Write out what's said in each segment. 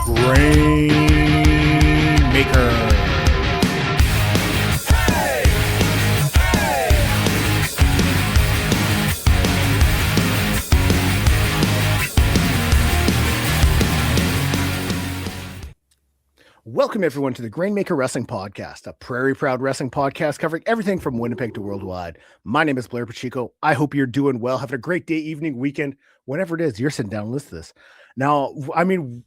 Grainmaker. Welcome, everyone, to the Grainmaker Wrestling Podcast, a Prairie Proud wrestling podcast covering everything from Winnipeg to worldwide. My name is Blair Pacheco. I hope you're doing well, having a great day, evening, weekend, whatever it is, you're sitting down and listen to this. Now, I mean,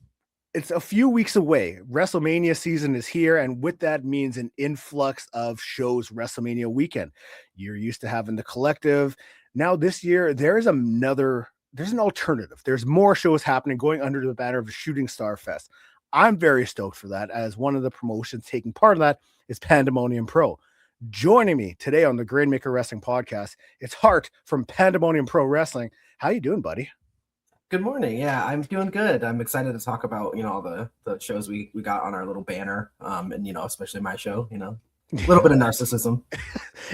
it's a few weeks away. Wrestlemania season is here, and with that means an influx of shows Wrestlemania Weekend. You're used to having the collective. Now, this year, there's an alternative. There's more shows happening going under the banner of the Shooting Star Fest. I'm very stoked for that, as one of the promotions taking part of that is Pandemonium Pro. Joining me today on the Grainmaker Wrestling Podcast, it's Hart from Pandemonium Pro Wrestling. How you doing, buddy? Good morning. Yeah, I'm doing good. I'm excited to talk about, all the shows we got on our little banner, and, especially my show, a little bit of narcissism.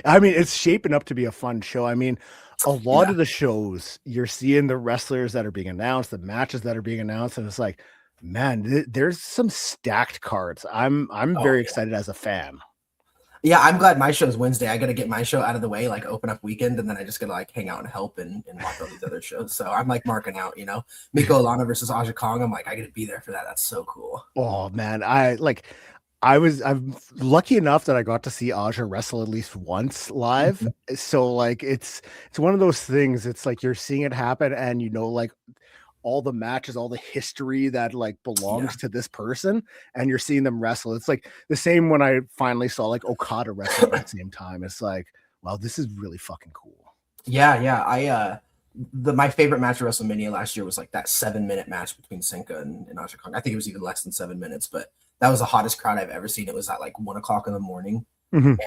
I mean, it's shaping up to be a fun show. I mean, a lot of the shows, you're seeing the wrestlers that are being announced, the matches that are being announced, and it's like, man, there's some stacked cards. I'm very excited as a fan. Yeah, I'm glad my show's Wednesday. I got to get my show out of the way, like open up weekend, and then I just got to hang out and help and watch all these other shows. So I'm marking out, Miko Alana versus Aja Kong. I'm I got to be there for that. That's so cool. Oh man, I'm lucky enough that I got to see Aja wrestle at least once live. Mm-hmm. So it's one of those things. It's you're seeing it happen, and all the matches, all the history that belongs to this person, and you're seeing them wrestle. It's the same when I finally saw Okada wrestle at the same time. It's wow, this is really fucking cool. Yeah. My favorite match at WrestleMania last year was that 7-minute match between Senka and Aja Kong. I think it was even less than 7 minutes, but that was the hottest crowd I've ever seen. It was at 1 o'clock in the morning. Mm-hmm. And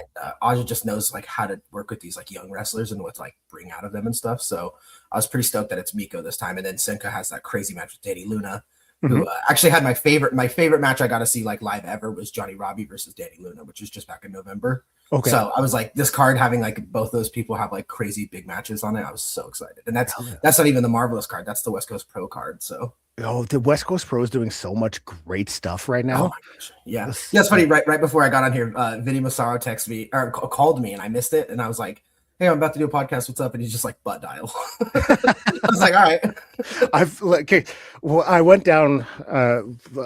Aja just knows how to work with these young wrestlers and what to bring out of them and stuff. So I was pretty stoked that it's Miko this time. And then Senka has that crazy match with Danny Luna, who actually had my favorite match I got to see live ever was Johnny Robbie versus Danny Luna, which was just back in November. Okay. So I was this card having both those people have crazy big matches on it. I was so excited. And that's not even the Marvelous card. That's the West Coast Pro card. So. Oh, the West Coast Pro is doing so much great stuff right now. Oh my gosh. Yeah. It's funny. Right before I got on here, Vinny Massaro texted me or called me and I missed it. And I was like, hey, I'm about to do a podcast. What's up? And he's just butt dial. I was all right. I went down,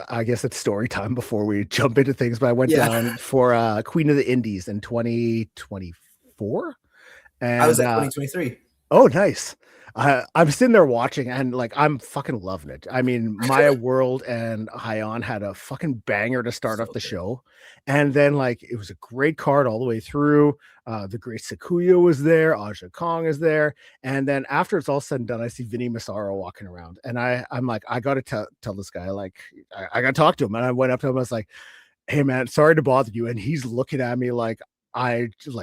I guess it's story time before we jump into things, but I went down for Queen of the Indies in 2024. And I was at 2023. Oh, nice. I'm sitting there watching and I'm fucking loving it. I mean, Maya World and Hayan had a fucking banger to start off the show. And then it was a great card all the way through. The great Sakuya was there. Aja Kong is there. And then after it's all said and done, I see Vinny Massaro walking around. And I'm I got to tell this guy, I got to talk to him. And I went up to him. I was like, hey man, sorry to bother you. And he's looking at me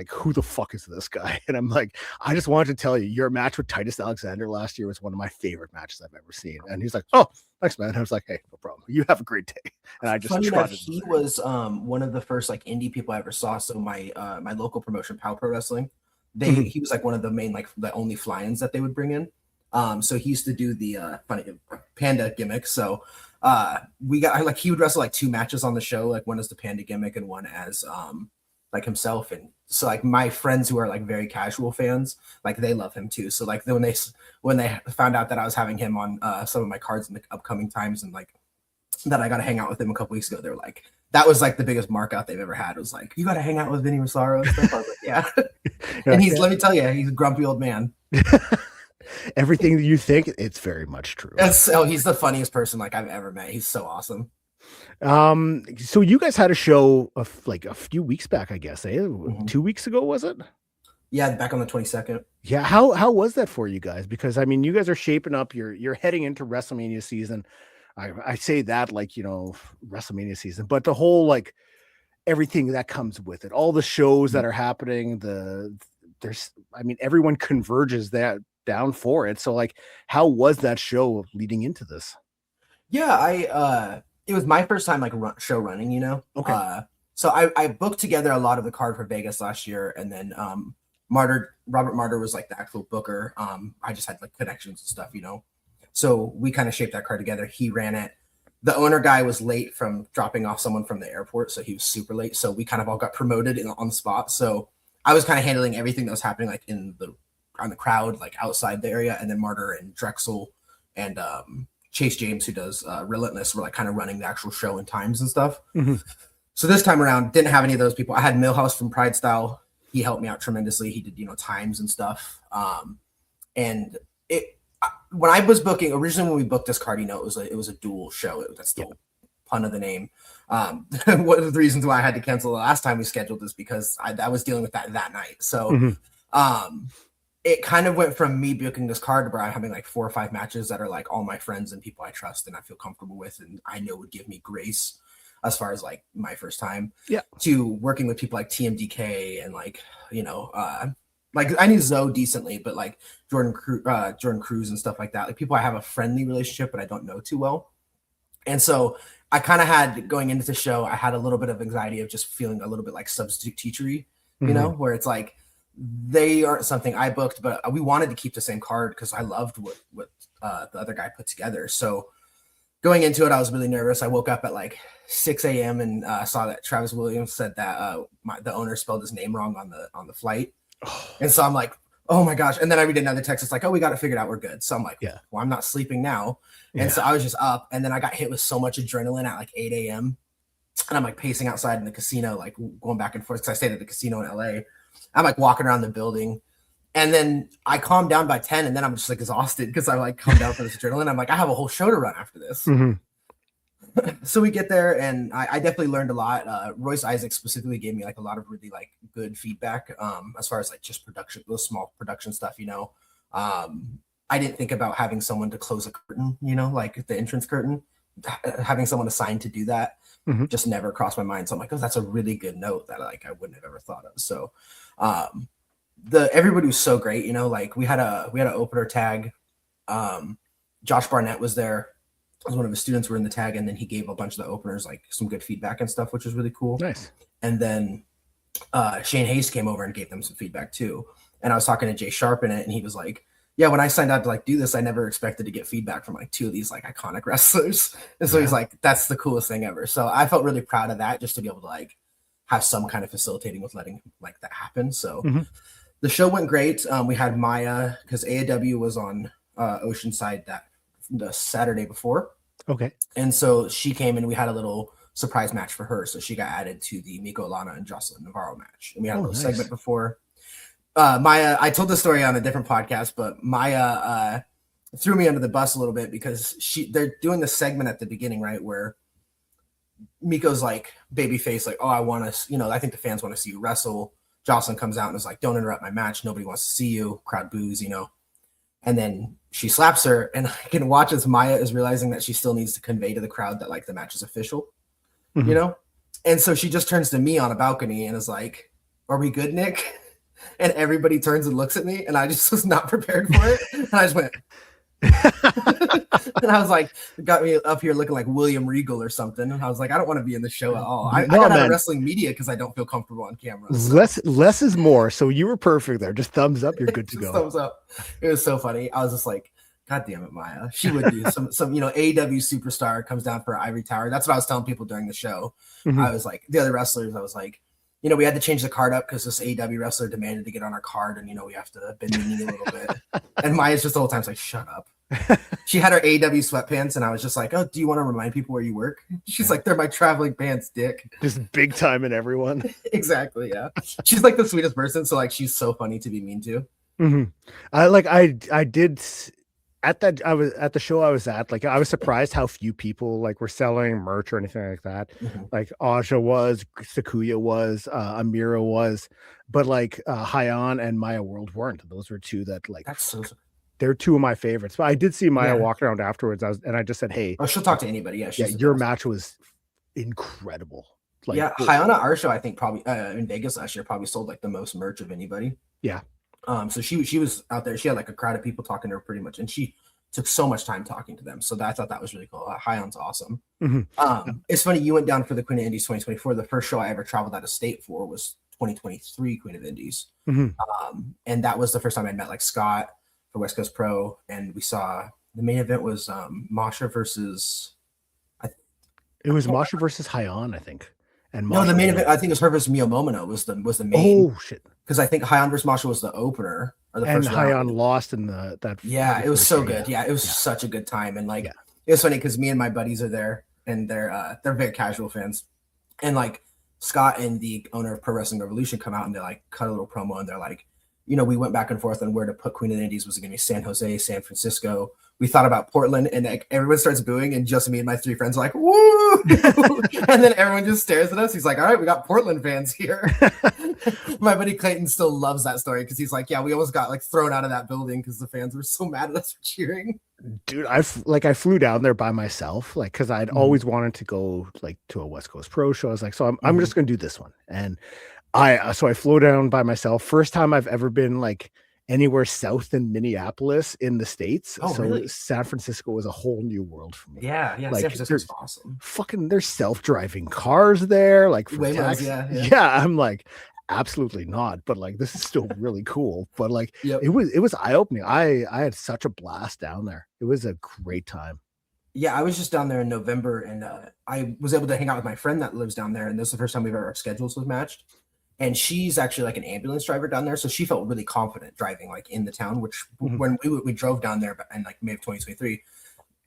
who the fuck is this guy? And I'm I just wanted to tell you, your match with Titus Alexander last year was one of my favorite matches I've ever seen. And he's oh, thanks, man. And I was hey, no problem. You have a great day. And I just he was one of the first indie people I ever saw. So my my local promotion, Pow Pro Wrestling, he was one of the main the only fly-ins that they would bring in. So he used to do the funny panda gimmick. So we got he would wrestle 2 matches on the show, one as the panda gimmick and one as himself. And so my friends who are very casual fans, they love him too. So when they found out that I was having him on some of my cards in the upcoming times and that I got to hang out with him a couple weeks ago, they're that was the biggest mark out they've ever had. It was you got to hang out with Vinny Massaro and stuff. I was yeah. And let me tell you, he's a grumpy old man. Everything that you think, it's very much true. He's the funniest person I've ever met. He's so awesome. So you guys had a show of a few weeks back, I guess, 2 weeks ago, was it? Yeah, back on the 22nd. Yeah, how was that for you guys? Because I mean, you guys are shaping up. You're heading into WrestleMania season. I say that WrestleMania season, but the whole everything that comes with it, all the shows that are happening. Everyone converges that down for it. So how was that show leading into this? Yeah, it was my first time show running, Okay. So I booked together a lot of the card for Vegas last year, and then Robert Martyr was the actual booker. I just had connections and stuff, So we kind of shaped that card together. He ran it. the owner guy was late from dropping off someone from the airport, so he was super late. So we kind of all got promoted on the spot. So I was kind of handling everything that was happening like on the crowd, like outside the area, and then Martyr and Drexel and Chase James, who does Relentless, were like kind of running the actual show and times and stuff. So this time around, didn't have any of those people. I had Millhouse from Pride Style. He helped me out tremendously. He did, times and stuff. And when I was booking, originally when we booked this card, it was a dual show. That's the pun of the name. One of the reasons why I had to cancel the last time we scheduled this because I was dealing with that night. So it kind of went from me booking this card where I'm having like 4 or 5 matches that are like all my friends and people I trust and I feel comfortable with and I know would give me grace as far as like my first time, to working with people like TMDK and like, like I knew Zoe decently, but like Jordan Cruz and stuff like that, like people I have a friendly relationship, but I don't know too well. And so I kind of had, going into the show, I had a little bit of anxiety of just feeling a little bit like substitute teachery, where it's like, they aren't something I booked, but we wanted to keep the same card because I loved what the other guy put together. So going into it, I was really nervous. I woke up at like 6 a.m. and saw that Travis Williams said that the owner spelled his name wrong on the flight. And so I'm like, oh my gosh. And then I read another text. It's like, oh, we got it figured out. We're good. So I'm like, well, I'm not sleeping now. And so I was just up. And then I got hit with so much adrenaline at like 8 a.m. And I'm like pacing outside in the casino, like going back and forth because I stayed at the casino in LA. I'm like walking around the building. And then I calmed down by 10. And then I'm just like exhausted because I like calmed down for this adrenaline. I'm like, I have a whole show to run after this. So we get there and I definitely learned a lot. Royce Isaac specifically gave me like a lot of really like good feedback as far as like just production, those small production stuff, I didn't think about having someone to close a curtain, like the entrance curtain, having someone assigned to do that just never crossed my mind. So I'm like, oh, that's a really good note that like I wouldn't have ever thought of. So everybody was so great, like we had an opener tag. Josh Barnett was there. As one of his students were in the tag, and then he gave a bunch of the openers like some good feedback and stuff, which was really cool. Nice. And then Shane Hayes came over and gave them some feedback too. And I was talking to Jay Sharp in it, and he was like, yeah, when I signed out to like do this, I never expected to get feedback from like 2 of these like iconic wrestlers. And so he's like, that's the coolest thing ever. So I felt really proud of that, just to be able to like have some kind of facilitating with letting like that happen. So the show went great. We had Maya because AAW was on Oceanside the Saturday before. Okay. And so she came and we had a little surprise match for her. So she got added to the Miko Lana and Jocelyn Navarro match. And we had a little segment before. Maya, I told the story on a different podcast, but Maya threw me under the bus a little bit because they're doing the segment at the beginning, right? Where Miko's like babyface, like, oh, I think the fans want to see you wrestle. Jocelyn comes out and is like, don't interrupt my match. Nobody wants to see you. Crowd boos, And then she slaps her, and I can watch as Maya is realizing that she still needs to convey to the crowd that like the match is official, And so she just turns to me on a balcony and is like, "Are we good, Nick?" And everybody turns and looks at me, and I just was not prepared for it, and I just went. And I was like, it got me up here looking like William Regal or something. And I was like, I don't want to be in the show at all. I got out of wrestling media because I don't feel comfortable on camera. So. Less is more. So you were perfect there. Just thumbs up. You're good to go. Thumbs up. It was so funny. I was just like, God damn it, Maya. She would do some AEW superstar comes down for Ivory Tower. That's what I was telling people during the show. I was like, the other wrestlers, I was like, we had to change the card up because this AEW wrestler demanded to get on our card, and we have to bend the knee a little bit. And Maya's just the whole time like, shut up. She had her AEW sweatpants, and I was just like, oh, do you want to remind people where you work? She's like, they're my traveling pants, dick. Just big time in everyone. Exactly, yeah. She's like the sweetest person, so like she's so funny to be mean to. I did at the show I was at, like I was surprised how few people like were selling merch or anything like that. Like Aja was, Sakuya was, Amira was, but like Hyan and Maya World weren't. Those were 2 that like they're 2 of my favorites. But I did see Maya walk around afterwards. I just said, hey, she'll talk to anybody. Your match was incredible. Like, Hyana Arsho, I think probably in Vegas last year probably sold like the most merch of anybody. Yeah. So she was out there. She had like a crowd of people talking to her pretty much, and she took so much time talking to them. So I thought that was really cool. Hyan's awesome. It's funny you went down for the Queen of Indies 2024. The first show I ever traveled out of state for was 2023 Queen of Indies, and that was the first time I met like Scott for West Coast Pro, and we saw the main event was Masha versus It was Masha versus Hyan, I think. And No, Masha the main won. event, I think it was her versus Mio Momono was the main. Oh shit! Because I think Hyan versus Masha was the opener or the And first Hyan round. lost in Yeah, it was first so year, good. Yeah, it was such a good time, and like Yeah. it was funny because me and my buddies are there, and they're very casual fans, and like Scott and the owner of Pro Wrestling Revolution come out and they like cut a little promo, and they're like, you know, we went back and forth on where to put Queen of the Indies. Was it going to be San Jose, San Francisco? We thought about Portland, and like everyone starts booing, and just me and my three friends are like, woo! And then everyone just stares at us. He's like, all right, we got Portland fans here. My buddy Clayton still loves that story because he's like, yeah, we almost got like thrown out of that building because the fans were so mad at us for cheering. Dude, I flew down there by myself, like, because I'd always wanted to go like to a West Coast Pro show. I was like, so I'm just gonna do this one, and I flew down by myself. First time I've ever been like anywhere south than Minneapolis in the States. Oh, so really? San Francisco was a whole new world for me. Yeah, Like, San Francisco's awesome. Fucking, there's self-driving cars there, like for Waymos, taxi. yeah. Yeah, I'm like, absolutely not, but like this is still really cool. But like Yep. it was eye-opening. I had such a blast down there. It was a great time. Yeah, I was just down there in November, and I was able to hang out with my friend that lives down there, and this is the first time we've ever our schedules was matched. And she's actually like an ambulance driver down there, so she felt really confident driving like in the town. Which when we drove down there in like May of 2023,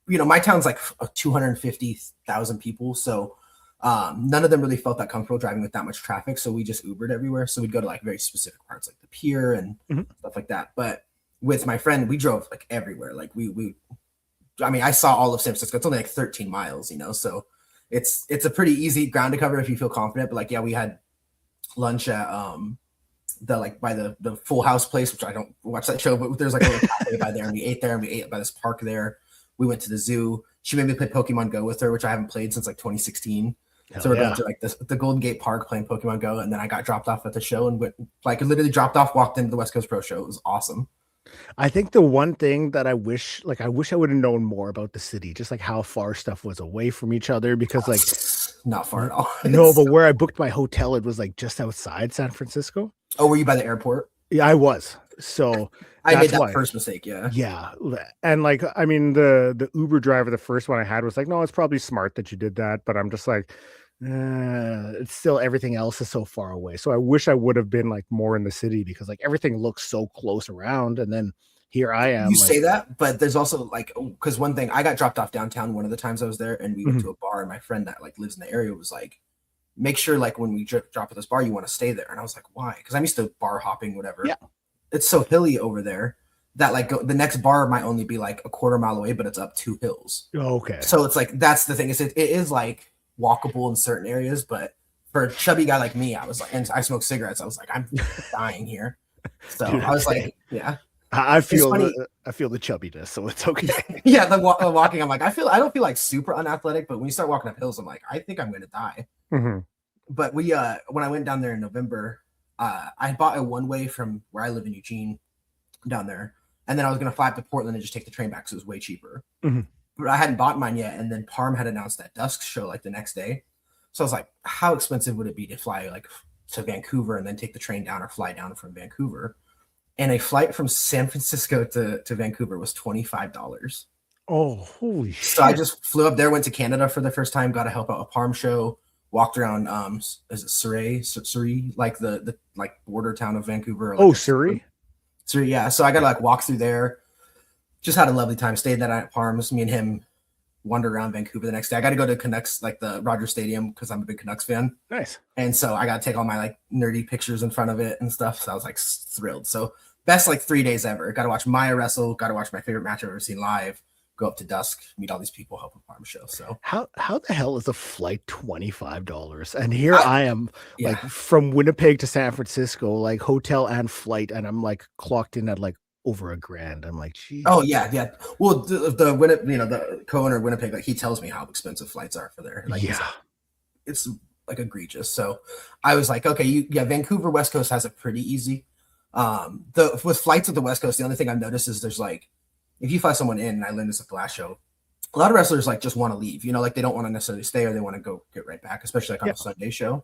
you know, my town's like 250,000 people, so none of them really felt that comfortable driving with that much traffic. So we just Ubered everywhere. So we'd go to like very specific parts like the pier and stuff like that. But with my friend, we drove like everywhere. Like I mean, I saw all of San Francisco. It's only like 13 miles, you know, so it's a pretty easy ground to cover if you feel confident. But like, yeah, we had lunch at the like by the Full House place, which I don't watch that show, but there's like a little cafe by there, and we ate there, and we ate by this park there. We went to the zoo. She made me play Pokemon Go with her, which I haven't played since like 2016. So we're going to like the Golden Gate Park playing Pokemon Go, and then I got dropped off at the show and went like literally dropped off, walked into the West Coast Pro Show. It was awesome. I think the one thing that I wish I would have known more about the city, just like how far stuff was away from each other, because like not far at all. No, but where I booked my hotel, it was like just outside San Francisco. Oh, were you by the airport? Yeah, I was. So I made that first mistake. Yeah. And like, I mean, the Uber driver, the first one I had was like, no, it's probably smart that you did that. But I'm just like, it's still, everything else is so far away. So I wish I would have been like more in the city, because like everything looks so close around. And then here I am. You say that, but there's also like, because one thing, I got dropped off downtown one of the times I was there, and we went to a bar, and my friend that like lives in the area was like, make sure like when we drop at this bar, you want to stay there. And I was like, why? Because I'm used to bar hopping, whatever. Yeah. It's so hilly over there that like the next bar might only be like a quarter mile away, but it's up 2 hills. Okay. So it's like, that's the thing. It is like walkable in certain areas, but for a chubby guy like me, I was like, and I smoke cigarettes, I was like, I'm dying here. So dude, I was like, yeah. I feel the chubbiness, so it's okay. Yeah, the walking, I'm like, I don't feel like super unathletic, but when you start walking up hills, I'm like, I think I'm gonna die. But we when I went down there in November, I bought a one-way from where I live in Eugene down there, and then I was gonna fly up to Portland and just take the train back, so it was way cheaper. But I hadn't bought mine yet, and then Parm had announced that Dusk show like the next day, so I was like, how expensive would it be to fly like to Vancouver and then take the train down, or fly down from Vancouver? And a flight from San Francisco to Vancouver was $25. Oh, holy shit. So I just flew up there, went to Canada for the first time, got to help out a Parm show, walked around is it Surrey, like the like border town of Vancouver. Like Surrey, yeah. So I got to like walk through there. Just had a lovely time. Stayed that night at Parm's. Me and him wandered around Vancouver the next day. I got to go to Canucks, like the Rogers Stadium, because I'm a big Canucks fan. Nice. And so I got to take all my like nerdy pictures in front of it and stuff. So I was like thrilled. So best like 3 days ever. Got to watch Maya wrestle. Got to watch my favorite match I've ever seen live. Go up to Dusk, meet all these people, help a Parm show. So how the hell is a flight $25? And here I am, like from Winnipeg to San Francisco, like hotel and flight, and I'm like clocked in at like over $1,000. I'm like, geez. Oh yeah. Well, the co-owner of Winnipeg, like he tells me how expensive flights are for there. Like, it's like egregious. So I was like, okay, Vancouver West Coast has it pretty easy. With flights at the West Coast, the only thing I've noticed is there's like, if you fly someone in, and I learned this at the last show, a lot of wrestlers like just want to leave, like they don't want to necessarily stay, or they want to go get right back, especially like on a Sunday show.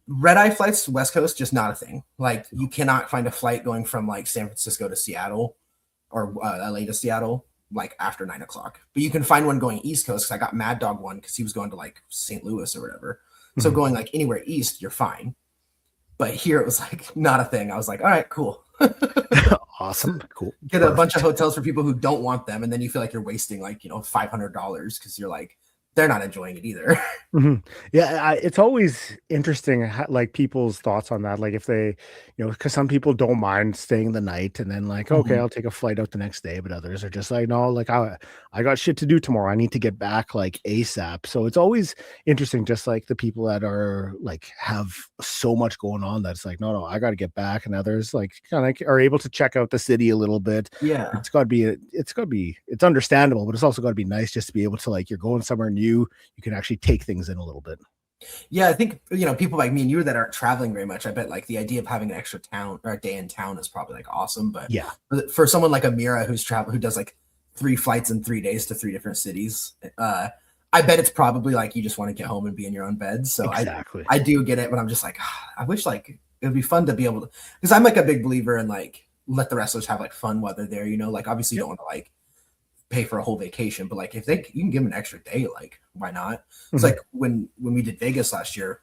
Red eye flights to West Coast, just not a thing. Like you cannot find a flight going from like San Francisco to Seattle or LA to Seattle like after 9 o'clock. But you can find one going East Coast, because I got Mad Dog one because he was going to like St. Louis or whatever. So going like anywhere east, you're fine. But here it was like not a thing. I was like, all right, cool. Awesome. Cool. Get a bunch of hotels for people who don't want them, and then you feel like you're wasting like, $500 because you're like, they're not enjoying it either. Yeah, it's always interesting, like people's thoughts on that. Like if they, because some people don't mind staying the night and then like, okay, I'll take a flight out the next day, but others are just like, no, like I got shit to do tomorrow. I need to get back like ASAP. So it's always interesting, just like the people that are like have so much going on that's like, no, I got to get back, and others like kind of are able to check out the city a little bit. Yeah, it's understandable, but it's also got to be nice just to be able to, like, you're going somewhere new, you can actually take things in a little bit. Yeah, I think, people like me and you that aren't traveling very much, I bet like the idea of having an extra town or a day in town is probably like awesome. But yeah, for someone like Amira who does like 3 flights in 3 days to 3 different cities, I bet it's probably like you just want to get home and be in your own bed. So exactly. I do get it, but I'm just like, I wish like it would be fun to be able to, because I'm like a big believer in like let the wrestlers have like fun while they're there. Like obviously you don't want to like pay for a whole vacation, but like if you can give them an extra day, like why not? It's like when we did Vegas last year,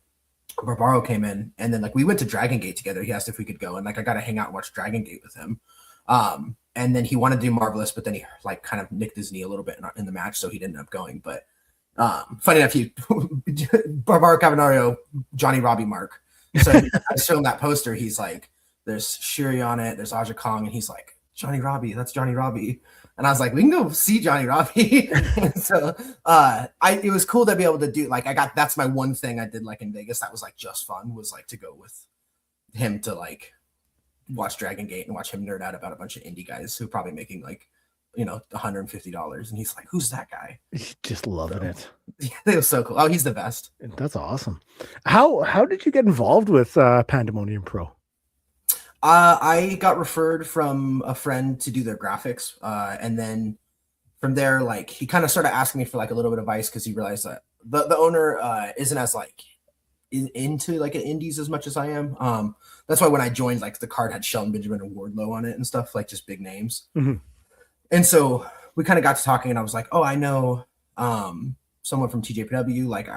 Barbaro came in, and then like we went to Dragon Gate together. He asked if we could go, and like I got to hang out and watch Dragon Gate with him. And then he wanted to do Marvelous, but then he like kind of nicked his knee a little bit in the match, so he didn't end up going. But funny enough, Barbaro Cavanario, Johnny Robbie mark. So I showed him that poster. He's like, there's Shuri on it, there's Aja Kong, and he's like, Johnny Robbie, that's Johnny Robbie. And I was like, we can go see Johnny Robbie. So it was cool to be able to do, like, that's my one thing I did like in Vegas that was like just fun, was like to go with him to like watch Dragon Gate and watch him nerd out about a bunch of indie guys who are probably making like, $150. And he's like, who's that guy? He's just loving it. It was so cool. Oh, he's the best. That's awesome. How did you get involved with Pandemonium Pro? I got referred from a friend to do their graphics. And then from there, like he kind of started asking me for like a little bit of advice, because he realized that the owner isn't as like into like indies as much as I am. That's why when I joined, like the card had Shelton Benjamin and Wardlow on it and stuff, like just big names. And so we kind of got to talking, and I was like, oh, I know someone from TJPW, like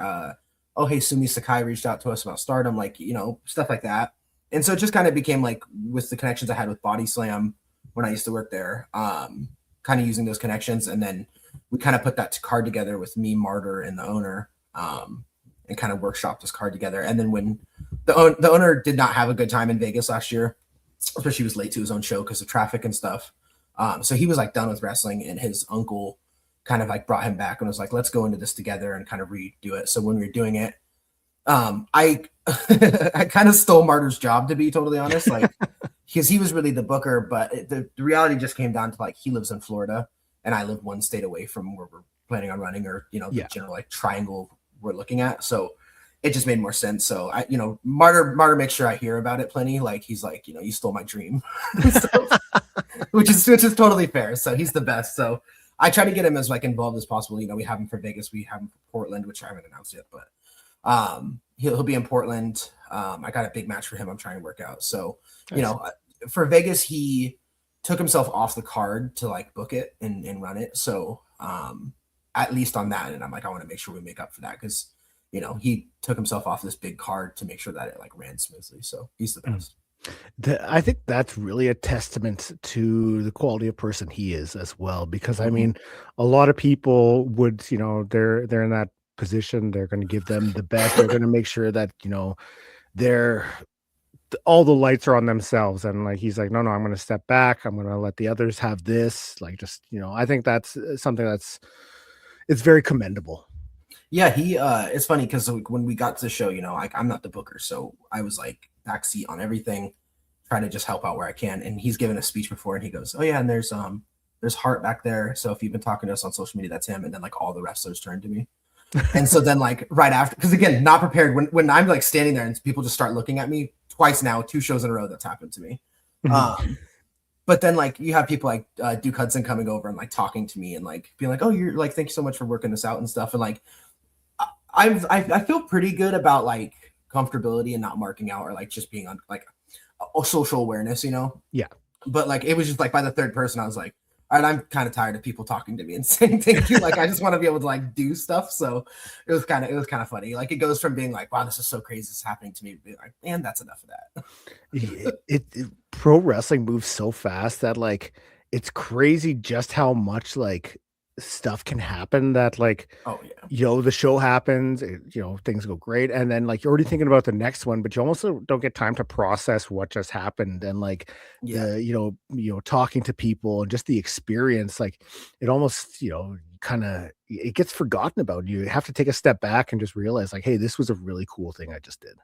oh hey, Sumi Sakai reached out to us about Stardom, like stuff like that. And so it just kind of became like, with the connections I had with Body Slam when I used to work there, kind of using those connections. And then we kind of put that card together with me, Martyr, and the owner, and kind of workshopped this card together. And then when the owner did not have a good time in Vegas last year, especially he was late to his own show because of traffic and stuff. So he was like done with wrestling, and his uncle kind of like brought him back and was like, let's go into this together and kind of redo it. So when we were doing it, I kind of stole Martyr's job, to be totally honest, like because he was really the booker, but the reality just came down to like he lives in Florida and I live one state away from where we're planning on running, or the general like triangle we're looking at. So it just made more sense. So I, Martyr makes sure I hear about it plenty. Like he's like, you stole my dream, so, which is totally fair. So he's the best. So I try to get him as like involved as possible. We have him for Vegas, we have him for Portland, which I haven't announced yet, but he'll be in Portland. I got a big match for him I'm trying to work out. So, for Vegas, he took himself off the card to like book it and run it. So, at least on that, and I'm like, I want to make sure we make up for that, because, he took himself off this big card to make sure that it like ran smoothly. So he's the best. I think that's really a testament to the quality of person he is as well, because I mean, a lot of people would, they're in that position, they're going to give them the best, they're going to make sure that they're all the lights are on themselves, and like he's like, no, I'm going to step back, I'm going to let the others have this, like, just I think that's something it's very commendable. Yeah, he it's funny because when we got to the show, like I'm not the booker, so I was like backseat on everything, trying to just help out where I can. And he's given a speech before, and he goes, oh yeah, and there's Hart back there, so if you've been talking to us on social media, that's him. And then like all the wrestlers turned to me. And so then like right after, because again, not prepared, when I'm like standing there and people just start looking at me, twice now, 2 shows in a row that's happened to me. But then like you have people like Duke Hudson coming over and like talking to me and like being like, oh, you're like, thank you so much for working this out and stuff. And like I feel pretty good about like comfortability and not marking out, or like just being on like a social awareness, Yeah. But like it was just like by the third person, I was like, And I'm kind of tired of people talking to me and saying thank you. Like I just want to be able to like do stuff. So it was kind of funny. Like it goes from being like, wow, this is so crazy, this is happening to me, to be like, man, that's enough of that. Pro wrestling moves so fast that like it's crazy just how much like stuff can happen that like Oh yeah. the show happens, things go great, and then like you're already thinking about the next one, but you almost don't get time to process what just happened, and like Yeah. the talking to people and just the experience, like it almost kind of it gets forgotten about. You have to take a step back and just realize like, hey, this was a really cool thing I just did.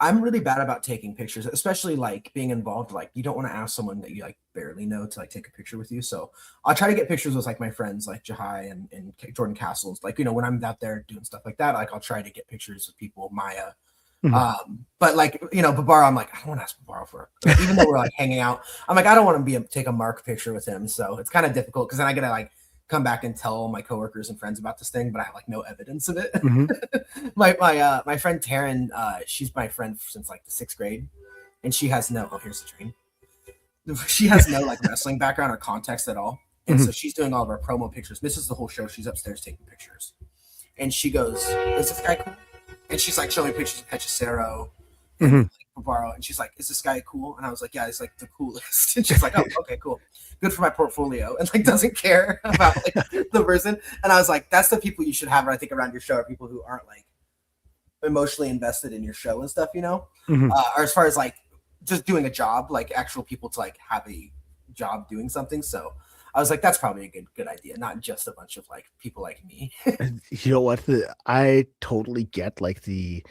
I'm really bad about taking pictures, especially like being involved. Like you don't want to ask someone that you like barely know to like take a picture with you. So I'll try to get pictures with like my friends, like Jahai and Jordan Castles. Like, when I'm out there doing stuff like that, like I'll try to get pictures with people, Maya. But like, Barbaro, I'm like, I don't want to ask Barbaro for, like, even though we're like hanging out, I'm like, I don't want to take a mark picture with him. So it's kind of difficult because then I gotta like come back and tell my coworkers and friends about this thing, but I have like no evidence of it. My friend Taryn, she's my friend since like the 6th grade, and she has here's the train. She has no like wrestling background or context at all, and so she's doing all of our promo pictures. This is the whole show. She's upstairs taking pictures, and she goes, "Is this guy cool?" And she's like showing me pictures of Pechicero and like, Barbaro, and she's like, "Is this guy cool?" And I was like, "Yeah, he's like the coolest." And she's like, "Oh, okay, cool, good for my portfolio," and like doesn't care about like the person. And I was like, "That's the people you should have, I think, around your show, are people who aren't like emotionally invested in your show and stuff, or as far as like just doing a job, like actual people to like have a job doing something." So I was like, that's probably a good idea, not just a bunch of like people like me. You know what? I totally get like the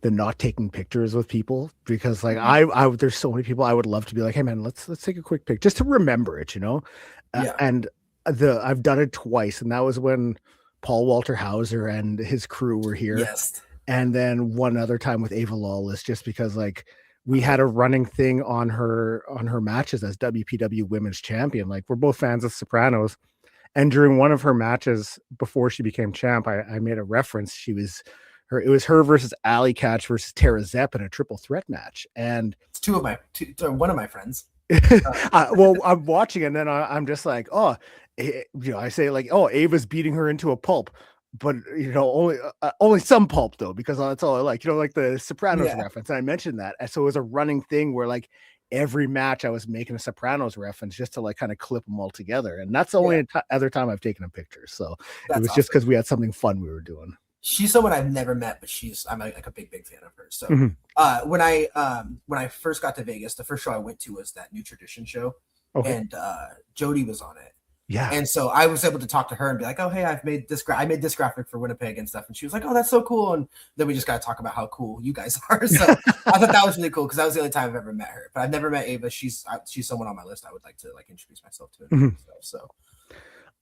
not taking pictures with people, because like I there's so many people I would love to be like, hey man, let's take a quick pic just to remember it, Yeah. And I've done it twice, and that was when Paul Walter Hauser and his crew were here. Yes. And then one other time with Ava Lawless, just because like we had a running thing on her matches as WPW Women's Champion. Like we're both fans of Sopranos, and during one of her matches before she became champ, I made a reference. It was her versus Alley Catch versus Tara Zepp in a triple threat match, and it's one of my friends. Well, I'm watching, and then I'm just like, oh, I say like, oh, Ava's beating her into a pulp, but only some pulp though, because that's all I like, like the Sopranos reference. And I mentioned that, and so it was a running thing where like every match I was making a Sopranos reference just to like kind of clip them all together, and that's the only other time I've taken a picture. So it was awesome. Just because we had something fun we were doing. She's someone I've never met, but I'm like a big fan of hers. So when I first got to Vegas, the first show I went to was that New Tradition show, and Jody was on it. Yeah. And so I was able to talk to her and be like, oh, hey, I made this graphic for Winnipeg and stuff. And she was like, oh, that's so cool. And then we just got to talk about how cool you guys are. So I thought that was really cool, because that was the only time I've ever met her. But I've never met Ava. She's someone on my list I would like to like introduce myself to. And stuff,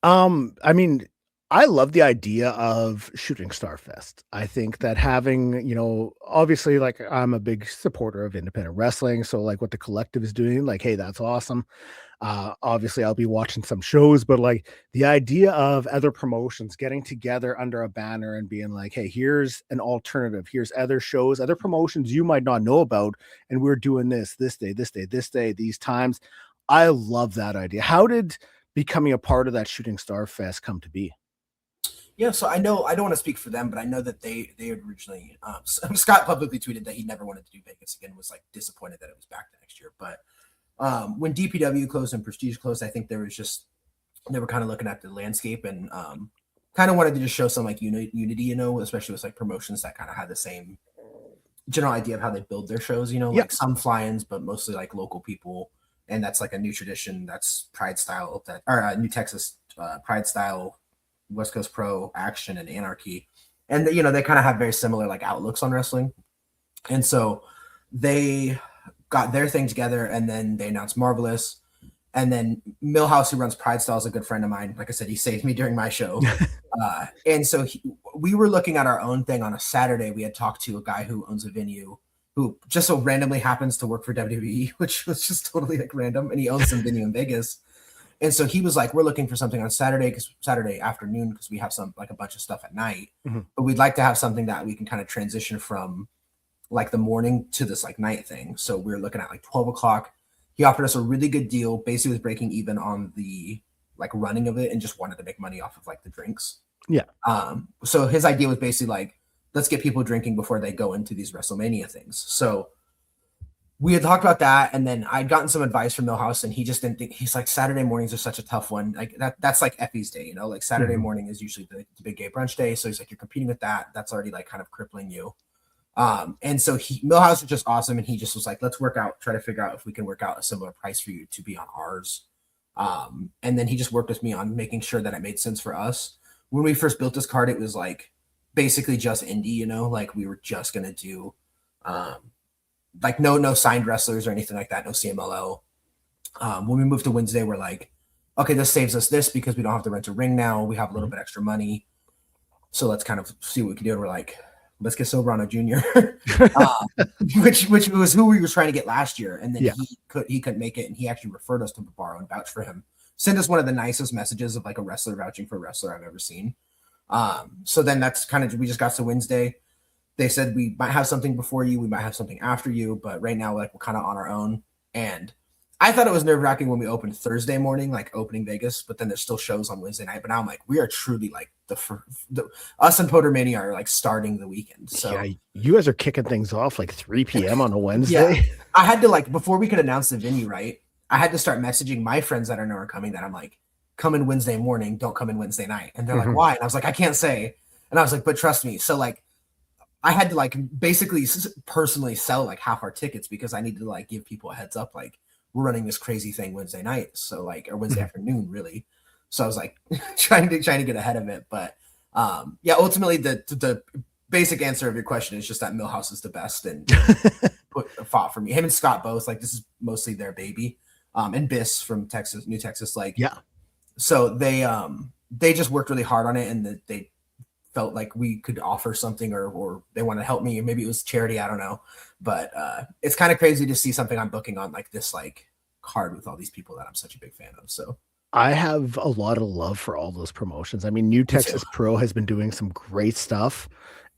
so I mean, I love the idea of Shooting Star Fest. I think that having, obviously, like I'm a big supporter of independent wrestling. So like what the collective is doing, like, hey, that's awesome. Obviously I'll be watching some shows, but like the idea of other promotions getting together under a banner and being like, hey, here's an alternative. Here's other shows, other promotions you might not know about. And we're doing this day, these times. I love that idea. How did becoming a part of that Shooting Star Fest come to be? Yeah, so I know, I don't want to speak for them, but I know that they originally, Scott publicly tweeted that he never wanted to do Vegas again, was like disappointed that it was back the next year. But when DPW closed and Prestige closed, I think they were kind of looking at the landscape and kind of wanted to just show some like unity, especially with like promotions that kind of had the same general idea of how they build their shows, like some fly-ins, but mostly like local people. And that's like a New Tradition, that's Pride style, New Texas Pride style, West Coast Pro, Action, and Anarchy. And they kind of have very similar like outlooks on wrestling. And so they got their thing together, and then they announced Marvelous. And then Millhouse, who runs Pride Style, is a good friend of mine. Like I said, he saved me during my show. And so we were looking at our own thing on a Saturday. We had talked to a guy who owns a venue who just so randomly happens to work for WWE, which was just totally like random. And he owns some venue in Vegas. And so he was like, we're looking for something on Saturday afternoon, because we have a bunch of stuff at night, but we'd like to have something that we can kind of transition from like the morning to this like night thing. So we're looking at like 12 o'clock. He offered us a really good deal, basically was breaking even on the like running of it and just wanted to make money off of like the drinks. Yeah. So his idea was basically like, let's get people drinking before they go into these WrestleMania things. So we had talked about that, and then I'd gotten some advice from Millhouse, and he just didn't think, he's like, Saturday mornings are such a tough one. Like that's like Effie's day, you know, like Saturday morning is usually the big gay brunch day. So he's like, you're competing with that. That's already like kind of crippling you. And so Millhouse was just awesome. And he just was like, let's try to figure out if we can work out a similar price for you to be on ours. And then he just worked with me on making sure that it made sense for us. When we first built this card, it was like basically just indie, you know, like we were just going to do, like no signed wrestlers or anything like that. No CMLL. When we moved to Wednesday, we're like, okay, this saves us this because we don't have to rent a ring now. We have a little bit extra money. So let's kind of see what we can do. And we're like, let's get Soberano Jr., which was who we were trying to get last year. And then he couldn't make it. And he actually referred us to Barbaro and vouched for him. Sent us one of the nicest messages of like a wrestler vouching for a wrestler I've ever seen. So then that's kind of, we just got to Wednesday. They said we might have something before you, we might have something after you, but right now like we're kind of on our own. And I thought it was nerve-wracking when we opened Thursday morning, like opening Vegas, but then there's still shows on Wednesday night. But now I'm like, we are truly like us and Podermania are like starting the weekend. So yeah, you guys are kicking things off like 3 p.m. on a Wednesday. Yeah. I had to like, before we could announce the venue, right? I had to start messaging my friends that I know are coming that I'm like, come in Wednesday morning, don't come in Wednesday night. And they're like, why? And I was like, I can't say. And I was like, but trust me. So like, I had to like basically personally sell like half our tickets because I needed to like give people a heads up, like we're running this crazy thing Wednesday night. So like, or Wednesday afternoon really. So I was like trying to get ahead of it. But yeah, ultimately the basic answer of your question is just that Millhouse is the best and fought for me. Him and Scott both, like this is mostly their baby. And Biss from Texas, New Texas, like, yeah. So they just worked really hard on it, and they felt like we could offer something, or they wanted to help me, or maybe it was charity, I don't know. But it's kind of crazy to see something I'm booking on like this, like card with all these people that I'm such a big fan of. So I have a lot of love for all those promotions. I mean, New Texas Pro has been doing some great stuff.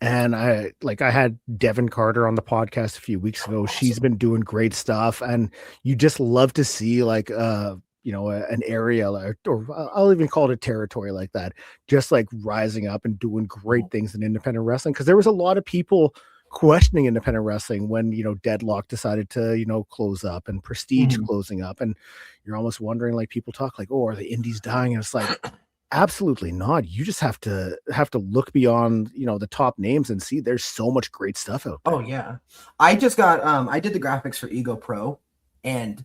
And I had Devin Carter on the podcast a few weeks ago. Awesome. She's been doing great stuff. And you just love to see like, an area or I'll even call it a territory like that, just like rising up and doing great things in independent wrestling. Cause there was a lot of people questioning independent wrestling when, Deadlock decided to, close up and Prestige closing up. And you're almost wondering, like people talk like, oh, are the indies dying? And it's like, absolutely not. You just have to look beyond, the top names and see there's so much great stuff out there. Oh yeah. I just got, I did the graphics for Ego Pro, and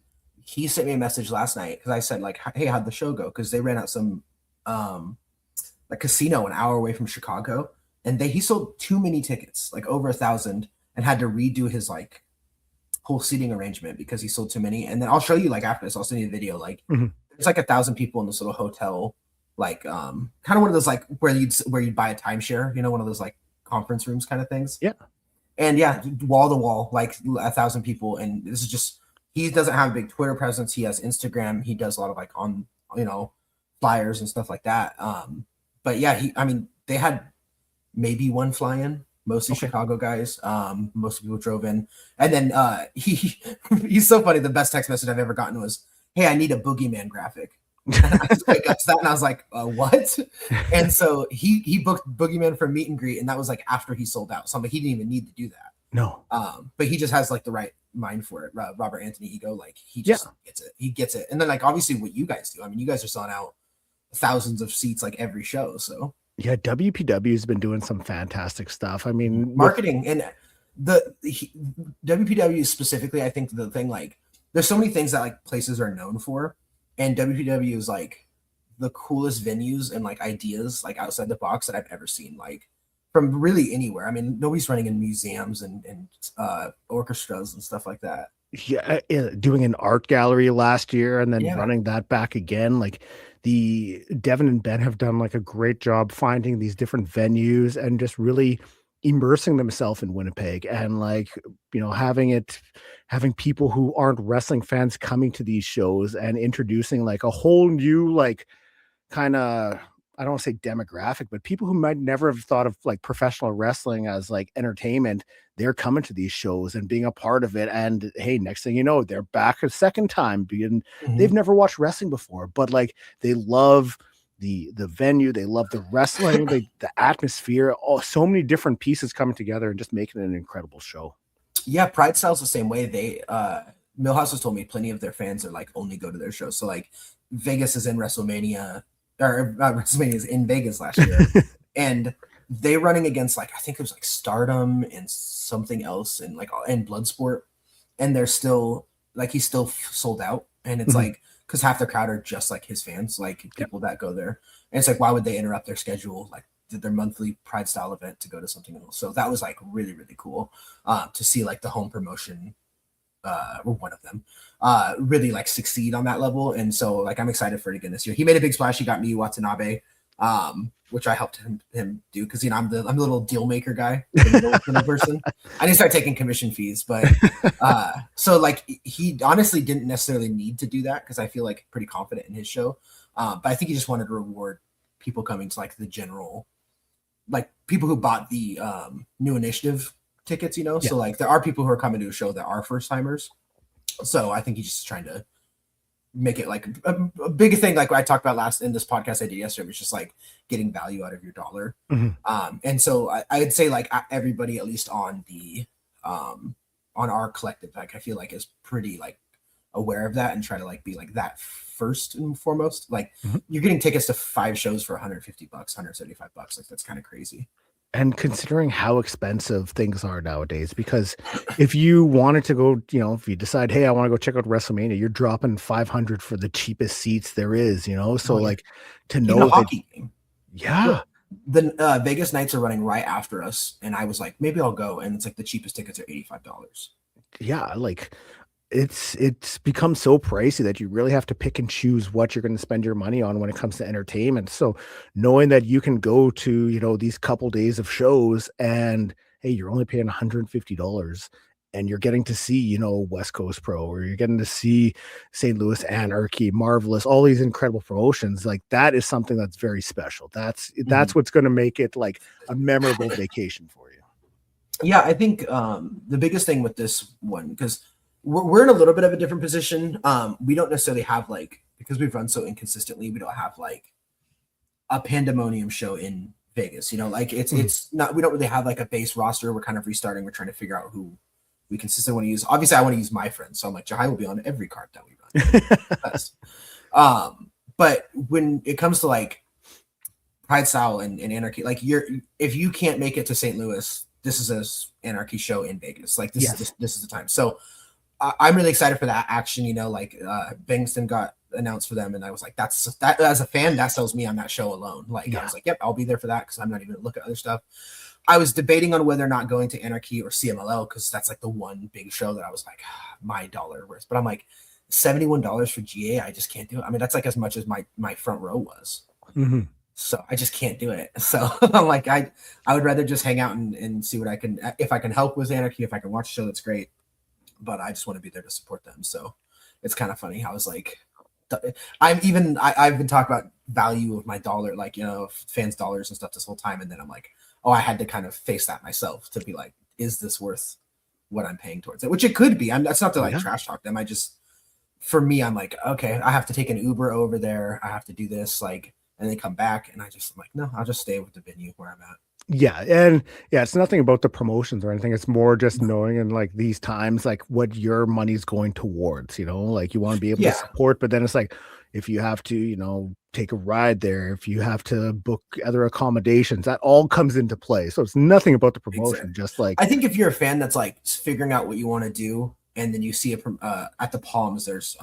he sent me a message last night because I said like, hey, how'd the show go? Because they ran out some like casino an hour away from Chicago, and he sold too many tickets, like over 1,000, and had to redo his like whole seating arrangement because he sold too many. And then I'll show you like after this, I'll send you a video. Like there's like 1,000 people in this little hotel, like kind of one of those like where you'd buy a timeshare, one of those like conference rooms kind of things. Yeah. And yeah, wall to wall, like 1,000 people, and this is just. He doesn't have a big Twitter presence. He has Instagram. He does a lot of like on, flyers and stuff like that. But yeah, they had maybe one fly in, mostly Chicago guys. Most people drove in. And then he's so funny. The best text message I've ever gotten was, hey, I need a Boogeyman graphic. And I just like got that, and I was like, what? And so he booked Boogeyman for meet and greet, and that was like after he sold out. So I'm like, he didn't even need to do that. No. But he just has like the right mind for it. Robert Anthony Ego, like he just gets it. He gets it. And then like obviously what you guys do. I mean, you guys are selling out thousands of seats like every show. So yeah, WPW has been doing some fantastic stuff. I mean, marketing and the WPW specifically, I think the thing, like there's so many things that like places are known for, and WPW is like the coolest venues and like ideas like outside the box that I've ever seen. Like from really anywhere. I mean, nobody's running in museums and orchestras and stuff like that. Yeah, doing an art gallery last year and then running that back again. Like the Devin and Ben have done like a great job finding these different venues and just really immersing themselves in Winnipeg, and like, having people who aren't wrestling fans coming to these shows and introducing like a whole new like kind of, I don't want to say demographic, but people who might never have thought of like professional wrestling as like entertainment, they're coming to these shows and being a part of it. And hey, next thing you know, they're back a second time being, they've never watched wrestling before, but like they love the venue, they love the wrestling, the atmosphere, so many different pieces coming together and just making it an incredible show. Yeah, Pride Style's the same way. They Millhouse has told me plenty of their fans are like only go to their shows. So like Vegas is in WrestleMania, or WrestleMania is in Vegas last year, and they running against like I think it was like Stardom and something else and like and Bloodsport, and they're still like he's still sold out, and it's like because half the crowd are just like his fans, like people that go there, and it's like why would they interrupt their schedule like did their monthly Pride Style event to go to something else? So that was like really really cool to see like the home promotion. Or one of them really like succeed on that level, and so like I'm excited for it again this year. He made a big splash. He got me Watanabe, which I helped him do because you know I'm the little deal maker guy, the middle person. I didn't start taking commission fees, but so like he honestly didn't necessarily need to do that because I feel like pretty confident in his show, but I think he just wanted to reward people coming to like the general, like people who bought the new initiative tickets, you know. So like there are people who are coming to a show that are first timers, so I think he's just trying to make it like a big thing like I talked about last in this podcast I did yesterday, was just like getting value out of your dollar. And so I'd say like everybody at least on the on our collective, like I feel like is pretty like aware of that and try to like be like that first and foremost. Like you're getting tickets to 5 shows for $150, $175, like that's kind of crazy. And considering how expensive things are nowadays, because if you wanted to go, you know, if you decide, hey, I want to go check out WrestleMania, you're dropping $500 for the cheapest seats there is, you know. So like to know a hockey game. Yeah. The Vegas Knights are running right after us, and I was like, maybe I'll go. And it's like the cheapest tickets are $85. Yeah, like it's become so pricey that you really have to pick and choose what you're going to spend your money on when it comes to entertainment. So knowing that you can go to, you know, these couple days of shows and hey, you're only paying $150 and you're getting to see, you know, West Coast Pro, or you're getting to see St. Louis Anarchy, Marvelous, all these incredible promotions, like that is something that's very special. That's what's going to make it like a memorable vacation for you. Yeah, I think the biggest thing with this one, because we're in a little bit of a different position. We don't necessarily have like, because we've run so inconsistently, we don't have like a Pandemonium show in Vegas, you know, like it's not, we don't really have like a base roster. We're kind of restarting. We're trying to figure out who we consistently want to use. Obviously I want to use my friends. So I'm like, Jahai will be on every card that we run. But when it comes to like Pride Style and Anarchy, like if you can't make it to St. Louis, this is an Anarchy show in Vegas. Like this is the time. So I'm really excited for that action, you know, like Bengston got announced for them, and I was like, that as a fan, that sells me on that show alone. Like I was like, yep, I'll be there for that because I'm not even gonna look at other stuff. I was debating on whether or not going to Anarchy or CMLL because that's like the one big show that I was like, my dollar worth. But I'm like, $71 for GA, I just can't do it. I mean, that's like as much as my front row was. So I just can't do it. So I'm like, I would rather just hang out and see what I can, if I can help with Anarchy, if I can watch a show, that's great. But I just want to be there to support them. So it's kind of funny how I was like, I've been talking about value of my dollar, like, you know, fans' dollars and stuff this whole time. And then I'm like, oh, I had to kind of face that myself to be like, is this worth what I'm paying towards it? Which it could be. That's not to like trash talk them. For me, I'm like, okay, I have to take an Uber over there. I have to do this, like, and then come back. And I'm like, no, I'll just stay with the venue where I'm at. Yeah. And yeah, it's nothing about the promotions or anything. It's more just knowing in like these times, like what your money's going towards, you know, like you want to be able to support, but then it's like, if you have to, you know, take a ride there, if you have to book other accommodations, that all comes into play. So it's nothing about the promotion. Just like, I think if you're a fan that's like figuring out what you want to do, and then you see it from at the Palms, there's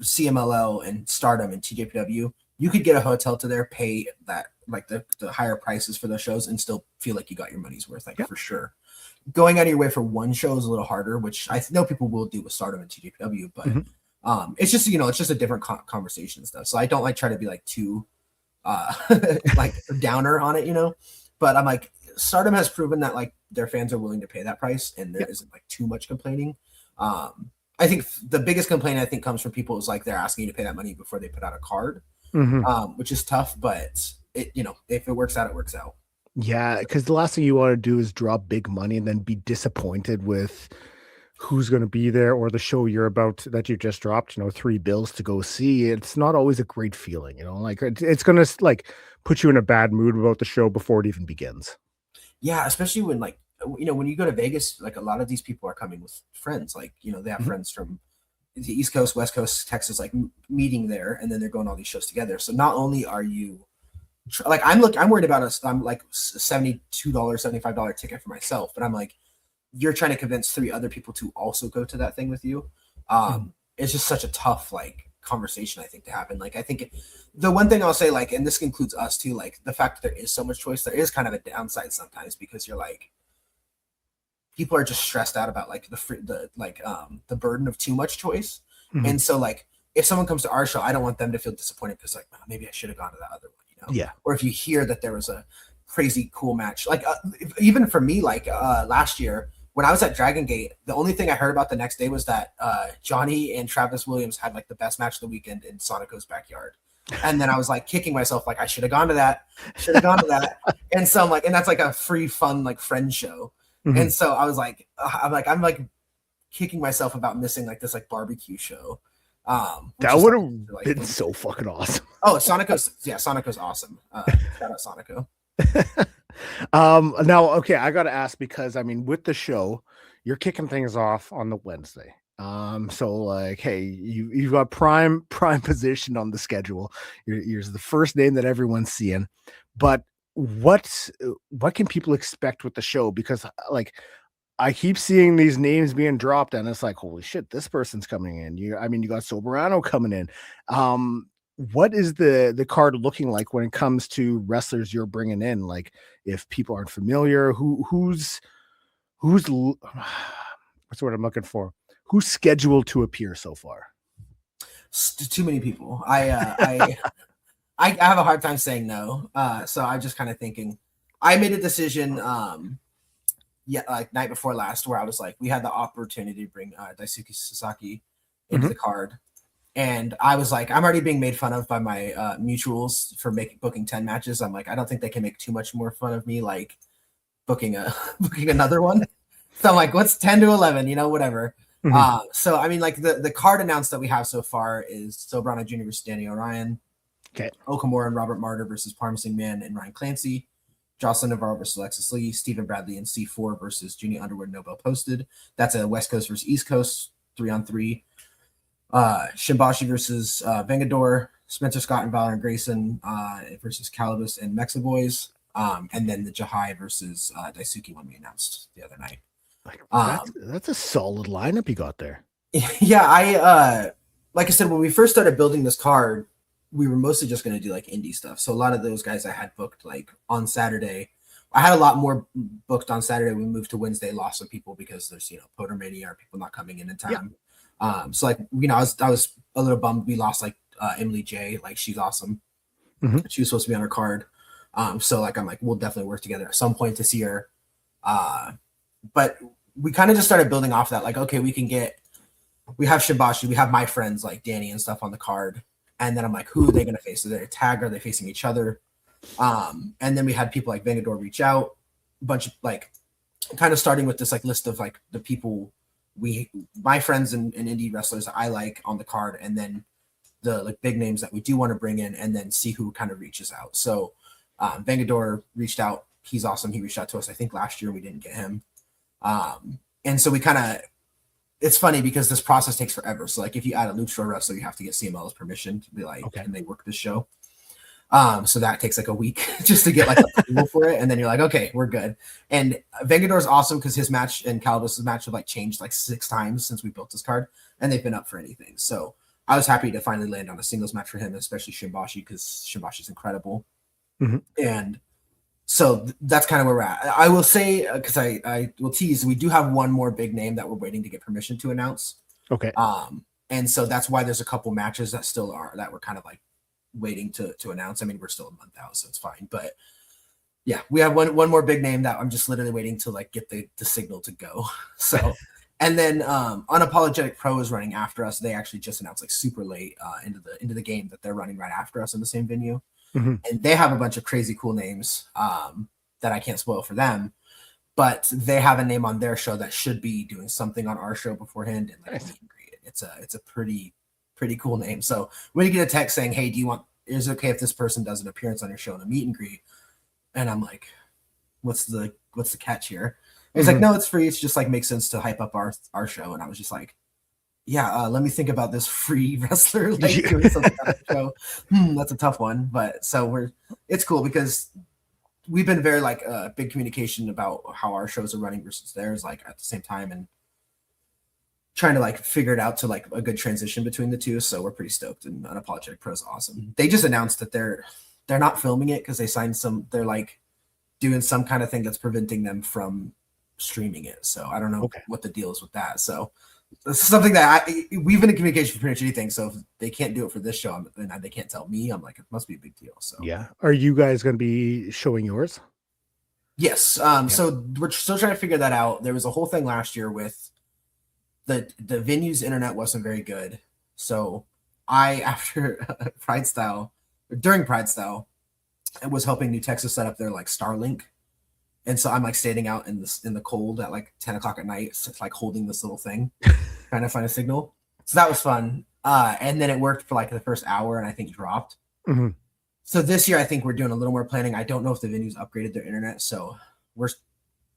CMLL and Stardom and TJPW, you could get a hotel to there, pay that like the higher prices for those shows and still feel like you got your money's worth, like for sure. Going out of your way for one show is a little harder, which I know people will do with Stardom and TJPW, but it's just, you know, it's just a different conversation and stuff. So I don't like try to be like too like downer on it, you know, but I'm like, Stardom has proven that like their fans are willing to pay that price and there isn't like too much complaining. I think the biggest complaint I think comes from people is like they're asking you to pay that money before they put out a card. which is tough, but it, you know, if it works out, it works out. Yeah, because the last thing you want to do is drop big money and then be disappointed with who's going to be there or the show you're about that you just dropped, you know, $3 to go see. It's not always a great feeling, you know, like it's going to like put you in a bad mood about the show before it even begins. Yeah, especially when, like, you know, when you go to Vegas, like a lot of these people are coming with friends, like, you know, they have friends from the East Coast, West Coast, Texas, like meeting there, and then they're going all these shows together. So not only are you like, I'm worried about I'm like $72, $75 ticket for myself, but I'm like, you're trying to convince 3 other people to also go to that thing with you. It's just such a tough, like, conversation, I think, to happen. Like, I think the one thing I'll say, like, and this includes us too, like the fact that there is so much choice, there is kind of a downside sometimes, because you're like, people are just stressed out about like the burden of too much choice. And so, like, if someone comes to our show, I don't want them to feel disappointed because, like, oh, maybe I should have gone to that other one, you know? Yeah. Or if you hear that there was a crazy cool match, like even for me, like last year when I was at Dragon Gate, the only thing I heard about the next day was that Johnny and Travis Williams had like the best match of the weekend in Sonico's backyard. And then I was like kicking myself, like, I should have gone to that. And so I'm like, and that's like a free, fun, like, friend show. And so I was like, I'm like kicking myself about missing like this like barbecue show. That would have been so fucking awesome. Oh, Sonico's awesome. Shout out Sonico. Now, okay, I gotta ask, because I mean, with the show, you're kicking things off on the Wednesday. So like, hey, you've got prime position on the schedule. You're the first name that everyone's seeing, but what can people expect with the show? Because like, I keep seeing these names being dropped, and it's like, holy shit, this person's coming in. You got Soberano coming in. What is the card looking like when it comes to wrestlers you're bringing in? Like, if people aren't familiar, who's what's the word I'm looking for? Who's scheduled to appear so far? Too many people. I have a hard time saying no. So I'm just kind of thinking. I made a decision. Like night before last, where I was like, we had the opportunity to bring Daisuke Sasaki into the card, and I was like, I'm already being made fun of by my mutuals for booking 10 matches. I'm like, I don't think they can make too much more fun of me, like booking another one. So I'm like, what's 10 to 11? You know, whatever. So I mean, like the card announced that we have so far is Sobrano Jr. versus Danny O'Ryan, okay, Okamura and Robert Martyr versus Parmesan Man and Ryan Clancy, Jocelyn Navarro versus Alexis Lee, Stephen Bradley and C4 versus Junior Underwood, Nobel Posted. That's a West Coast versus East Coast 3-on-3. Shimbashi versus Vengador, Spencer Scott and Valorant Grayson versus Calibus and Mexa Boys. And then the Jahai versus Daisuke one we announced the other night. That's a solid lineup you got there. Yeah, I like I said, when we first started building this card, we were mostly just going to do like indie stuff. So a lot of those guys I had booked like on Saturday. I had a lot more booked on Saturday. We moved to Wednesday, lost some people because there's, you know, Podermania or people not coming in time. Yep. So like, you know, I was a little bummed we lost like Emily J. Like, she's awesome. She was supposed to be on our card. So like, I'm like, we'll definitely work together at some point to see her. But we kind of just started building off that. Like, okay, we have Shibashi, we have my friends like Danny and stuff on the card. And then I'm like, who are they going to face? Are they a tag? Are they facing each other? And then we had people like Vengador reach out, a bunch of like, kind of starting with this like list of like the people my friends and indie wrestlers that I like on the card, and then the like big names that we do want to bring in, and then see who kind of reaches out. So Vengador reached out. He's awesome. He reached out to us, I think last year. We didn't get him. And so we kind of, it's funny because this process takes forever. So like if you add a luchador wrestler, you have to get CML's permission to be like, okay, can they work this show? So that takes like a week just to get like approval for it. And then you're like, okay, we're good. And Vengador's awesome because his match and Calibus's match have like changed like 6 times since we built this card, and they've been up for anything. So I was happy to finally land on a singles match for him, especially Shimbashi, because Shimbashi's incredible. And so that's kind of where we're at. I will say, because I will tease, we do have one more big name that we're waiting to get permission to announce. Okay. And so that's why there's a couple matches that we're kind of like waiting to announce. I mean, we're still a month out, so it's fine. But yeah, we have one more big name that I'm just literally waiting to like get the signal to go. So And then Unapologetic Pro is running after us. They actually just announced like super late into the game that they're running right after us in the same venue. Mm-hmm. And they have a bunch of crazy cool names that I can't spoil for them. But they have a name on their show that should be doing something on our show beforehand, and like Nice. meet and greet. It's a pretty cool name. So when you get a text saying, "Hey, is it okay if this person does an appearance on your show in a meet and greet?" And I'm like, "What's the catch here?" And he's like, "No, it's free. It's just like makes sense to hype up our show." And I was just like, "Yeah, let me think about this free wrestler like doing something on the show." That's a tough one, but it's cool because we've been very like big communication about how our shows are running versus theirs, like at the same time, and trying to like figure it out to like a good transition between the two. So we're pretty stoked, and Unapologetic Pro is awesome. They just announced that they're not filming it because they signed they're like doing some kind of thing that's preventing them from streaming it. So I don't know what the deal is with that. So this is something that we've been in communication for pretty much anything. So if they can't do it for this show, and they can't tell me, I'm like, it must be a big deal. So yeah. Are you guys going to be showing yours? Yes. So we're still trying to figure that out. There was a whole thing last year with the venue's internet wasn't very good. So after during Pride Style, I was helping New Texas set up their like Starlink. And so I'm like standing out in the cold at like 10 o'clock at night, like holding this little thing, trying to find a signal. So that was fun. And then it worked for like the first hour and I think dropped. Mm-hmm. So this year, I think we're doing a little more planning. I don't know if the venues upgraded their internet. So we're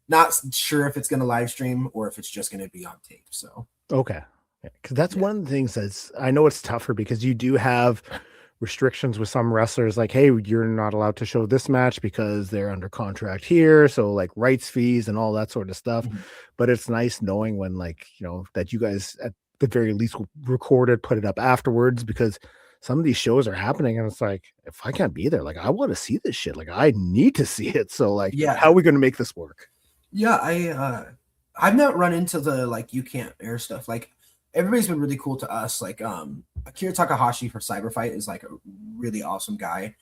not sure if it's going to live stream or if it's just going to be on tape. So, okay. Because that's one of the things I know it's tougher because you do have restrictions with some wrestlers like, hey, you're not allowed to show this match because they're under contract here. So like rights fees and all that sort of stuff. Mm-hmm. But it's nice knowing when like, that you guys at the very least recorded, put it up afterwards because some of these shows are happening and it's like, if I can't be there, like I want to see this shit. Like I need to see it. So like, how are we going to make this work? Yeah. I've not run into the, like, you can't air stuff. Like everybody's been really cool to us. Like, Akira Takahashi for Cyberfight is like a really awesome guy.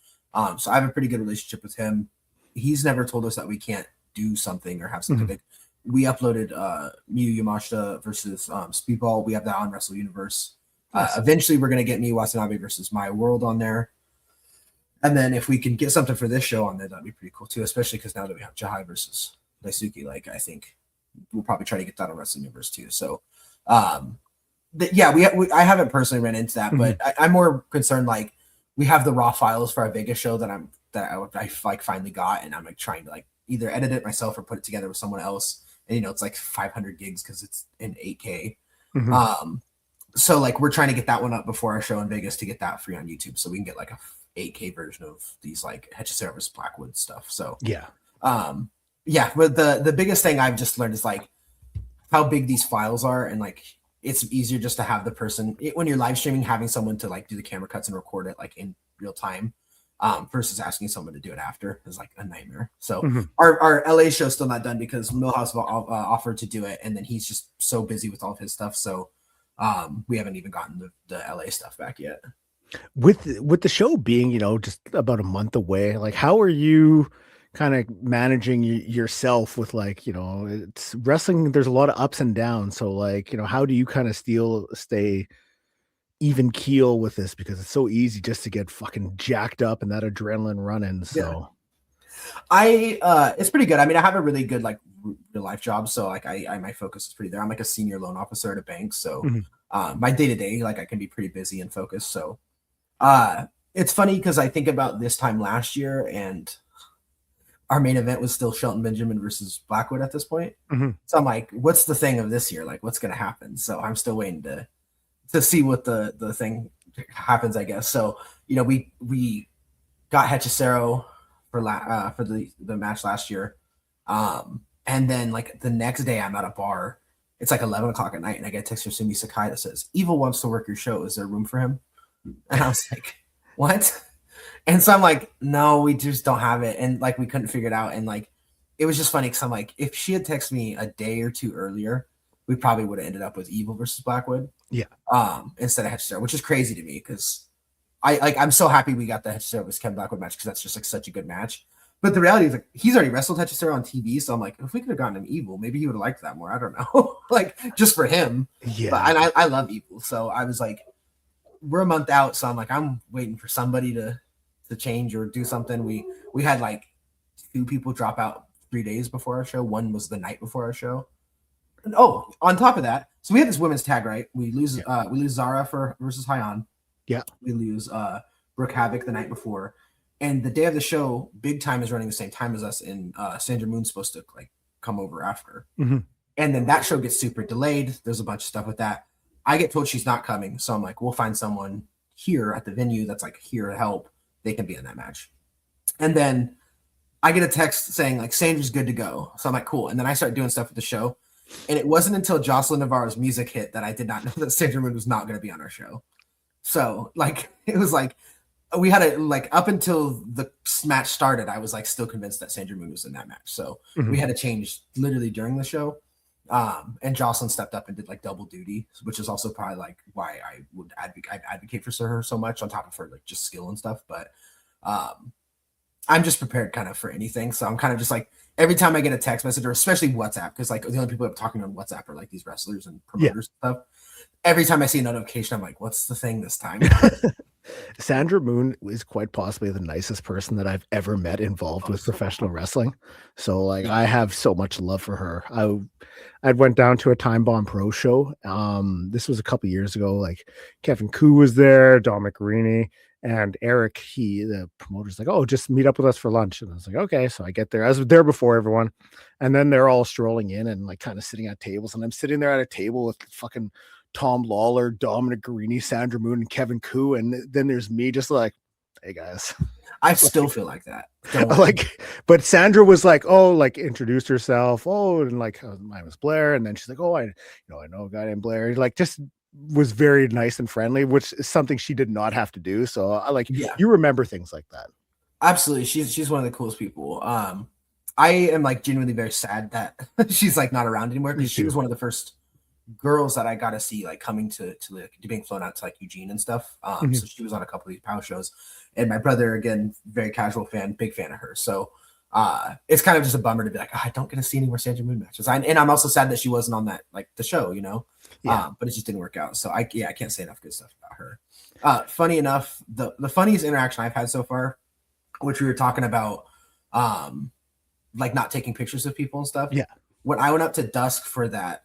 So I have a pretty good relationship with him. He's never told us that we can't do something or have something big. We uploaded Miyu Yamashita versus Speedball. We have that on Wrestle Universe. Eventually we're going to get Miyu Watanabe versus My World on there. And then if we can get something for this show on there, that'd be pretty cool too, especially because now that we have Jahai versus Daisuke, like I think we'll probably try to get that on Wrestle Universe too. So I haven't personally ran into that, but I'm more concerned. Like we have the raw files for our Vegas show that I like finally got, and I'm like trying to like either edit it myself or put it together with someone else. And it's like 500 gigs because it's in 8K. So like we're trying to get that one up before our show in Vegas to get that free on YouTube, so we can get like a 8K version of these like Hechicero versus Blackwood stuff. So but the biggest thing I've just learned is like how big these files are, and like it's easier just to have the person when you're live streaming, having someone to like do the camera cuts and record it like in real time, versus asking someone to do it after is like a nightmare. So our LA show's still not done because Millhouse offered to do it, and then he's just so busy with all of his stuff. So we haven't even gotten the LA stuff back yet. With the show being, just about a month away, like how are you kind of managing yourself with like, it's wrestling, there's a lot of ups and downs. So like, how do you kind of stay even keel with this? Because it's so easy just to get fucking jacked up and that adrenaline running. So it's pretty good. I mean, I have a really good like real life job. So like my focus is pretty there. I'm like a senior loan officer at a bank. So my day-to-day, like I can be pretty busy and focused. So it's funny because I think about this time last year and our main event was still Shelton Benjamin versus Blackwood at this point. So I'm like, what's the thing of this year? Like what's going to happen? So I'm still waiting to see what the thing happens, I guess. So, we got Hechicero for the match last year. And then like the next day I'm at a bar. It's like 11 o'clock at night and I get a text from Sumi Sakai that says, Evil wants to work your show. Is there room for him? And I was like, what? And so I'm like, no, we just don't have it. And like, we couldn't figure it out. And like, it was just funny because I'm like, if she had texted me a day or two earlier, we probably would have ended up with Evil versus Blackwood. Yeah. Instead of Hechicero, which is crazy to me because I'm so happy we got the Hechicero versus Kevin Blackwood match because that's just like such a good match. But the reality is, like, he's already wrestled Hechicero on TV, so I'm like, if we could have gotten him Evil, maybe he would have liked that more. I don't know, like just for him. Yeah, but, and I love Evil, so I was like, we're a month out, so I'm like, I'm waiting for somebody to change or do something. We had like 2 people drop out 3 days before our show. One was the night before our show. And, oh, on top of that, so we had this women's tag, right? We lose Zara versus Hyon. Yeah, we lose Brooke Havoc the night before. And the day of the show, Big Time is running the same time as us, and Sandra Moon's supposed to like come over after. Mm-hmm. And then that show gets super delayed. There's a bunch of stuff with that. I get told she's not coming, so I'm like, we'll find someone here at the venue that's like here to help. They can be in that match. And then I get a text saying like Sandra's good to go. So I'm like, cool. And then I start doing stuff with the show. And it wasn't until Jocelyn Navarro's music hit that I did not know that Sandra Moon was not going to be on our show. So like it was like, we had a like up until the match started, I was like still convinced that Sandra Moon was in that match. So we had to change literally during the show. And Jocelyn stepped up and did like double duty, which is also probably like why I would advocate for her so much on top of her like just skill and stuff. But I'm just prepared kind of for anything. So I'm kind of just like every time I get a text message or especially WhatsApp, because like the only people I'm talking on WhatsApp are like these wrestlers and promoters and stuff. Every time I see a notification, I'm like, what's the thing this time? Sandra Moon is quite possibly the nicest person that I've ever met involved with professional wrestling. So like I have so much love for her. I went down to a Time Bomb Pro show. This was a couple years ago. Like Kevin Koo was there, Dominic Marini, and Eric, the promoter's like, oh, just meet up with us for lunch. And I was like, okay. So I get there. I was there before everyone. And then they're all strolling in and like kind of sitting at tables. And I'm sitting there at a table with fucking Tom Lawler, Dominic Guarini, Sandra Moon, and Kevin Koo. And then there's me just like, hey guys. I still feel like that. Like, but Sandra was like, oh, like introduced herself. Oh, and like, my name is Blair. And then she's like, oh, I know a guy named Blair. Like just was very nice and friendly, which is something she did not have to do. So I like, you remember things like that. Absolutely. She's one of the coolest people. I am like genuinely very sad that she's like not around anymore, because she was one of the first girls that I got to see like coming to being flown out to like Eugene and stuff. So she was on a couple of these POW shows, and my brother, again, very casual fan, big fan of her. So it's kind of just a bummer to be like, I don't get to see any more Sandra Moon matches. And I'm also sad that she wasn't on that, like the show, you know, but it just didn't work out. So I can't say enough good stuff about her. Funny enough, the funniest interaction I've had so far, which we were talking about, like not taking pictures of people and stuff. Yeah. When I went up to Dusk for that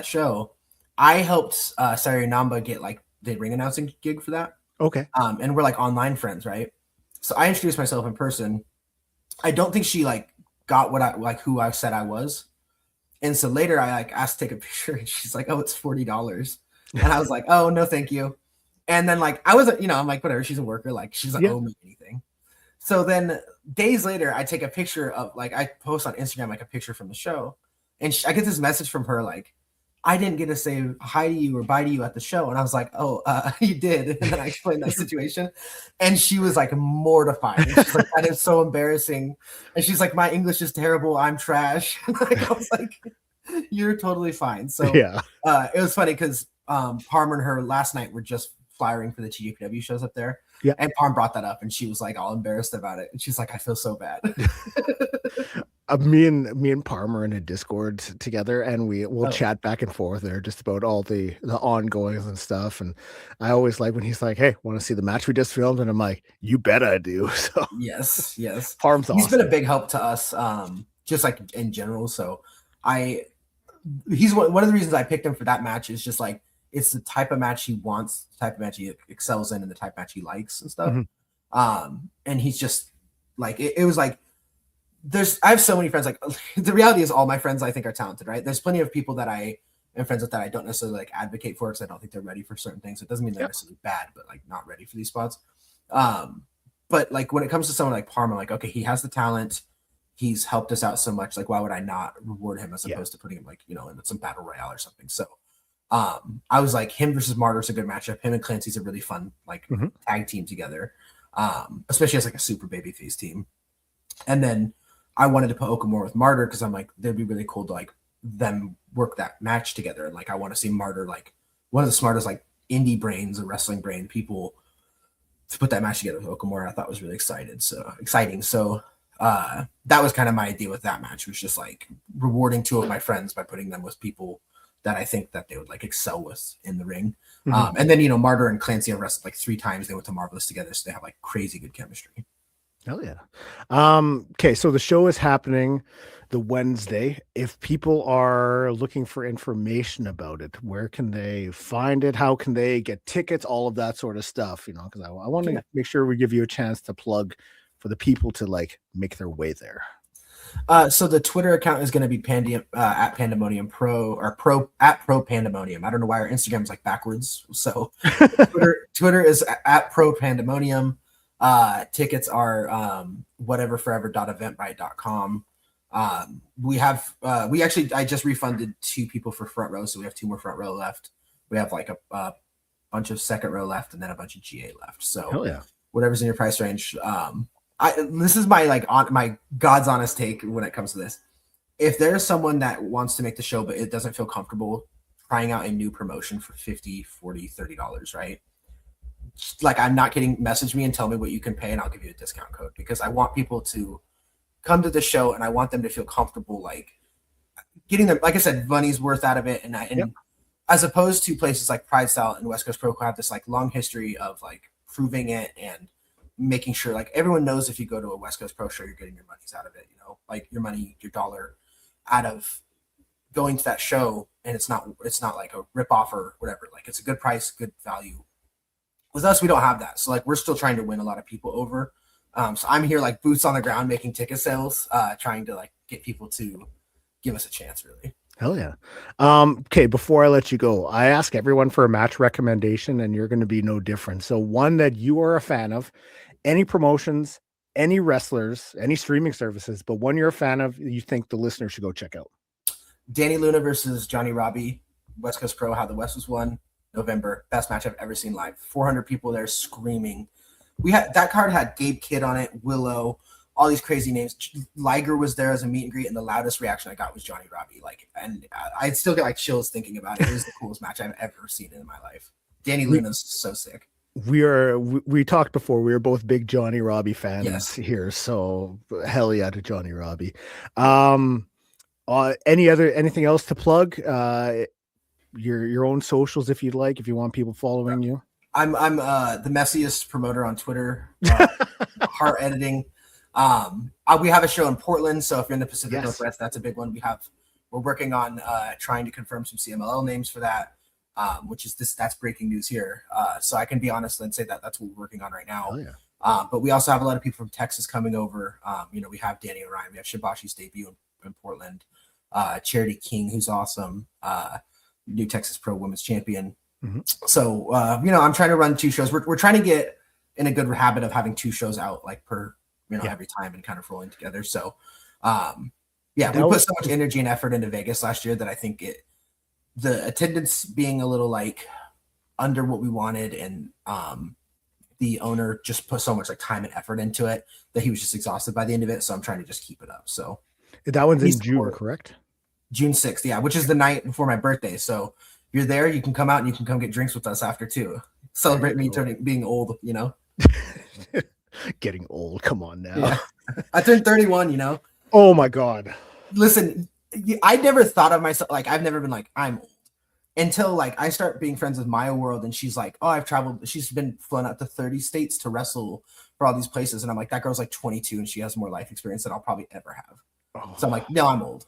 show, I helped Sarah Namba get like the ring announcing gig for that. Okay. And we're like online friends, right? So I introduced myself in person. I don't think she like got what I like who I said I was. And so later I like asked to take a picture, and she's like, oh, it's $40. And I was like, oh, no, thank you. And then like I wasn't, I'm like, whatever, she's a worker, like she doesn't owe me anything. So then days later, I take a picture of like, I post on Instagram like a picture from the show, and I get this message from her like, I didn't get to say hi to you or bye to you at the show. And I was like, oh, you did. And then I explained that situation. And she was like mortified. She's like, that is so embarrassing. And she's like, my English is terrible. I'm trash. Like, I was like, you're totally fine. So it was funny because Parm and her last night were just flyering for the TJPW shows up there. Yeah. And Parm brought that up, and she was like all embarrassed about it. And she's like, I feel so bad. Me and Parm are in a Discord together, and we'll chat back and forth there just about all the ongoings and stuff. And I always like when he's like, hey, want to see the match we just filmed? And I'm like, you bet I do. So yes. Parm's awesome. He's been a big help to us, just like in general. So he's one of the reasons I picked him for that match is just like, it's the type of match he wants, the type of match he excels in, and the type of match he likes and stuff. And he's just like, it was like, I have so many friends. Like the reality is all my friends I think are talented, right? There's plenty of people that I am friends with that I don't necessarily like advocate for, because I don't think they're ready for certain things. It doesn't mean they're necessarily bad, but like not ready for these spots. But like when it comes to someone like Parma, like, okay, he has the talent. He's helped us out so much. Like, why would I not reward him as opposed to putting him like, in some battle royale or something? So I was like, him versus Martyr's a good matchup. Him and Clancy's a really fun like tag team together, especially as like a super babyface team. And then I wanted to put Okamura with Martyr because I'm like, they'd be really cool to like them work that match together. And like, I want to see Martyr, like one of the smartest like indie brains or wrestling brain people, to put that match together with Okamura. I thought was really exciting. So that was kind of my idea with that match, was just like rewarding two of my friends by putting them with people that I think that they would like excel with in the ring. And then, Martyr and Clancy have wrestled like 3 times. They went to Marvelous together, so they have like crazy good chemistry. Hell yeah. Okay, so the show is happening the Wednesday. If people are looking for information about it, where can they find it? How can they get tickets? All of that sort of stuff, because I want to make sure we give you a chance to plug for the people to like make their way there. So the Twitter account is going to be at Pandemonium Pro, or at Pro Pandemonium. I don't know why our Instagram is like backwards. So Twitter is at Pro Pandemonium. Tickets are whateverforever.eventbrite.com. I just refunded 2 people for front row, so we have 2 more front row left. We have like a bunch of second row left, and then a bunch of GA left. So whatever's in your price range. This is my my God's honest take when it comes to this. If there's someone that wants to make the show, but it doesn't feel comfortable trying out a new promotion for $50, $40, $30, right? Like, I'm not kidding. Message me and tell me what you can pay, and I'll give you a discount code, because I want people to come to the show and I want them to feel comfortable, like getting them, like I said, money's worth out of it. And as opposed to places like Pride Style and West Coast Pro, who have this like long history of like proving it and making sure like everyone knows if you go to a West Coast Pro show, you're getting your money's out of it, like your money, your dollar out of going to that show. And it's not like a rip off or whatever. Like, it's a good price, good value. With us, we don't have that. So like, we're still trying to win a lot of people over. So I'm here like boots on the ground, making ticket sales, trying to like get people to give us a chance, really. Hell yeah. Okay, before I let you go, I ask everyone for a match recommendation, and you're going to be no different. So one that you are a fan of, any promotions, any wrestlers, any streaming services, but one you're a fan of, you think the listener should go check out. Danny Luna versus Johnny Robbie, West Coast Pro, How the West Was Won, November. Best match I've ever seen live. 400 people there screaming. That card had Gabe Kidd on it, Willow, all these crazy names. Liger was there as a meet and greet, and the loudest reaction I got was Johnny Robbie. Like, and I still get like chills thinking about it. It was the coolest match I've ever seen in my life. Danny Luna's so sick. We talked before. We were both big Johnny Robbie fans here, so hell yeah to Johnny Robbie. Anything else to plug? Your own socials, if you'd like, if you want people following you. I'm the messiest promoter on Twitter. Hart Editing. We have a show in Portland, so if you're in the Pacific Northwest, that's a big one. We're working on trying to confirm some CMLL names for that, which is that's breaking news here. So I can be honest and say that's what we're working on right now. Oh, yeah. But we also have a lot of people from Texas coming over. We have Danny and Ryan. We have Shibashi's debut in Portland. Charity King, who's awesome. New Texas Pro Women's Champion. So, I'm trying to run 2 shows. We're trying to get in a good habit of having 2 shows out like per, every time, and kind of rolling together. So, we put so much energy and effort into Vegas last year that I think the attendance being a little like under what we wanted, and the owner just put so much like time and effort into it that he was just exhausted by the end of it. So I'm trying to just keep it up. So that one's in June, correct? June 6th, yeah, which is the night before my birthday. So if you're there, you can come out and you can come get drinks with us after too. Celebrate me being old, Getting old, come on now. Yeah. I turned 31, Oh my God. Listen, I never thought of myself, like, I've never been like, I'm old. Until like I start being friends with Maya World, and she's like, oh, I've traveled. She's been flown out to 30 states to wrestle for all these places. And I'm like, that girl's like 22 and she has more life experience than I'll probably ever have. Oh. So I'm like, no, I'm old.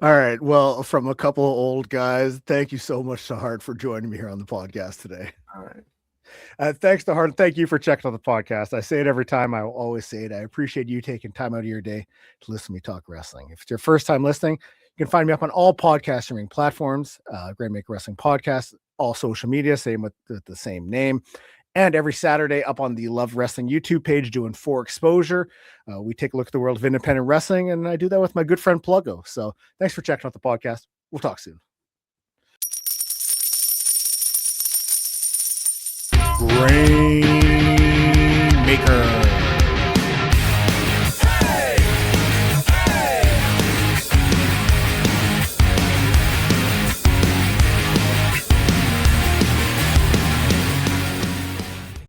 All right. Well, from a couple of old guys, thank you so much to Hart for joining me here on the podcast today. All right. Thanks to Hart. Thank you for checking out the podcast. I say it every time. I will always say it. I appreciate you taking time out of your day to listen to me talk wrestling. If it's your first time listening, you can find me up on all podcast streaming platforms, Grainmaker Wrestling Podcast, all social media, same with the same name. And every Saturday up on the Love Wrestling YouTube page doing For Exposure. We take a look at the world of independent wrestling, and I do that with my good friend Pluggo. So thanks for checking out the podcast. We'll talk soon. Grainmaker.